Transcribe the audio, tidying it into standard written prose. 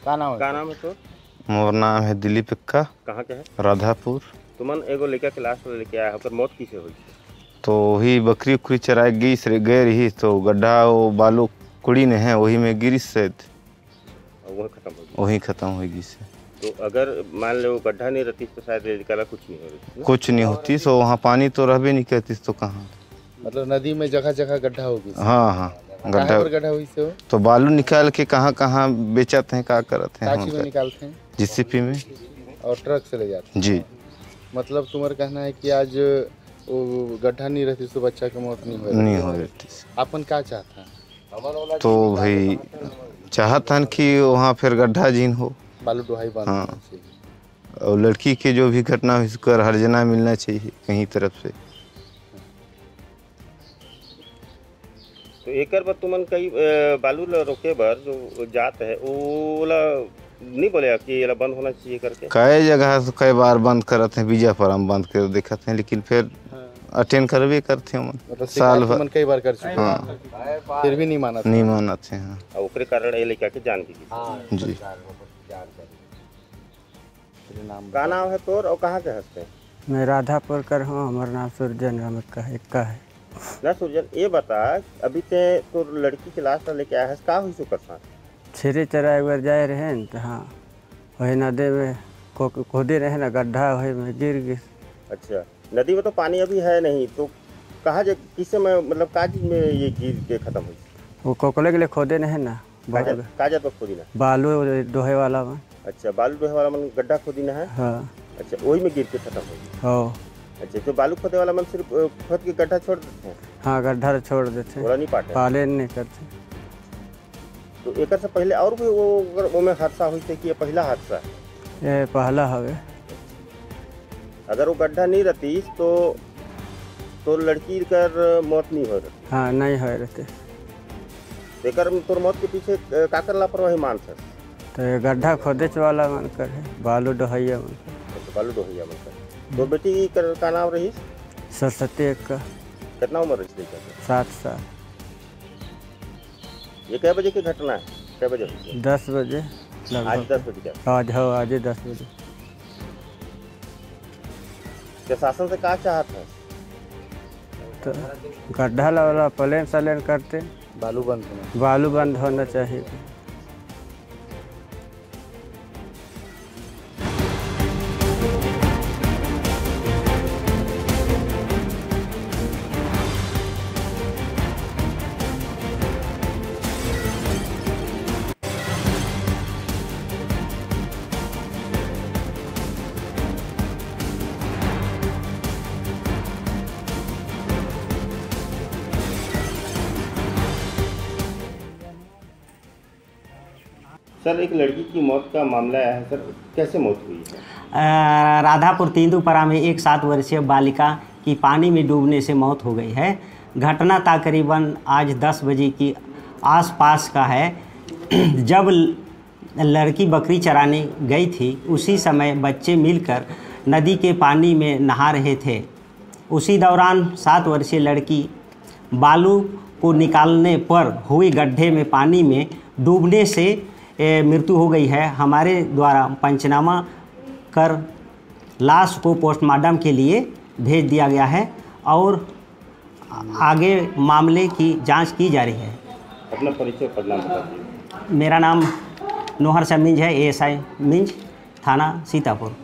का नाम है तो? मोर नाम है दिलीप इक्का। कहाँ के है? राधापुर। तुमन एगो लड़का के लाश लेके आया होकर मौत किसे हुई? तो वही बकरी उकरी चराए गए रही तो गड्ढा वो बालू कुड़ी ने है वही में गिरी से वही खत्म हो गई से। तो अगर मान लो गड्ढा नहीं रहती तो शायद लड़का कुछ नहीं होती। कुछ नहीं होती तो वहाँ पानी तो रहबे नहीं करती तो कहाँ। मतलब नदी में जगह जगह गड्ढा होगी। हाँ गड्ढा हुई से तो बालू निकाल के कहाँ बेचते हैं, क्या करते हैं? में निकालते हैं जीसीपी में और ट्रक से ले जाते हैं। जी। मतलब तुम्हारा कहना है कि आज वो गड्ढा नहीं रहती तो बच्चा की मौत नहीं हो रही। अपन क्या चाहता है? तो भाई चाहता है कि वहाँ फिर गड्ढा जीन हो, बालू डोहाई बंद। हाँ, और लड़की के जो भी घटना हुई उसको हर्जना मिलना चाहिए कहीं तरफ से। तो एक बार तुमन कई बालू रोके बार जो जात है वो नहीं बोले कि ये बंद होना चाहिए करके? कई जगह तो कई बार बंद करते हैं, बीजा पर हम बंद कर देखते हैं, लेकिन फिर अटेंड करवे करते हैं। मतलब साल भर कई बार कर चुके। हाँ, फिर भी नहीं मानते हैं। और उसके कारण ये लेकर के जान की जी। का नाम है तोर और कहाँ के हंसते हैं? मैं राधापुर कर हूँ, हमारा नाम सूरजन इक्का है। ना सूरजन, ये बता अभी ते तो लड़की के लाश लेके आया है, का हुई सो करता? छेरे चरा एक बार जाए रहे न तो हाँ वही नदी में खोदे रहे ना गड्ढा, वही में गिर गए। अच्छा, नदी में तो पानी अभी है नहीं तो कहाँ किससे में मतलब काज में ये गिर के खत्म हुई? वो कोकले के लिए खोदे नहीं ना, काजा तो खोदी ना बालू डोहे वाला में। अच्छा, बालू डोहे वाला मन गड्ढा खोदी ना है? हाँ। अच्छा, वही में गिर के खत्म हुई। हाँ। अच्छा, तो बालू खोदे वाला मन सिर्फ खोद के गड्ढा छोड़ देते हैं? हाँ, गड्ढा छोड़ देते हैं, नहीं पाले नहीं करते। तो एक से पहले और भी वो में हादसा हुई थे कि ये पहला हादसा है? ये पहला हवे। अगर वो गड्ढा नहीं रहती तो लड़की कर मौत नहीं हो रही? हाँ, नहीं हो रहते। तोर मौत के पीछे का कर लापरवाही मान सर? तो ये गड्ढा खोदे वाला मन कर है, बालू डोहैया मन कर। बालू डोहैया मन कर। तो बेटी का नाम रही? सरस्वती इक्का। कितना उम्र रही? 7 साल। ये कै बजे की घटना है? कै बजे? 10 बजे। आज 10 बजे? आज 10 बजे। शासन से क्या चाहते हैं? तो गड्ढा वाला प्लेन सलेन करते, बालू बंद होना चाहिए। सर, एक लड़की की मौत का मामला आया है सर, कैसे मौत हुई है? राधापुर तेंदुपरा में एक 7 वर्षीय बालिका की पानी में डूबने से मौत हो गई है। घटना तकरीबन आज 10 बजे की आसपास का है। जब लड़की बकरी चराने गई थी उसी समय बच्चे मिलकर नदी के पानी में नहा रहे थे। उसी दौरान 7 वर्षीय लड़की बालू को निकालने पर हुई गड्ढे में पानी में डूबने से मृत्यु हो गई है। हमारे द्वारा पंचनामा कर लाश को पोस्टमार्टम के लिए भेज दिया गया है और आगे मामले की जांच की जा रही है। अपना परिचय पढ़ना बता दीजिए। मेरा नाम नोहर शाह मिंज है, ASI मिंज, थाना सीतापुर।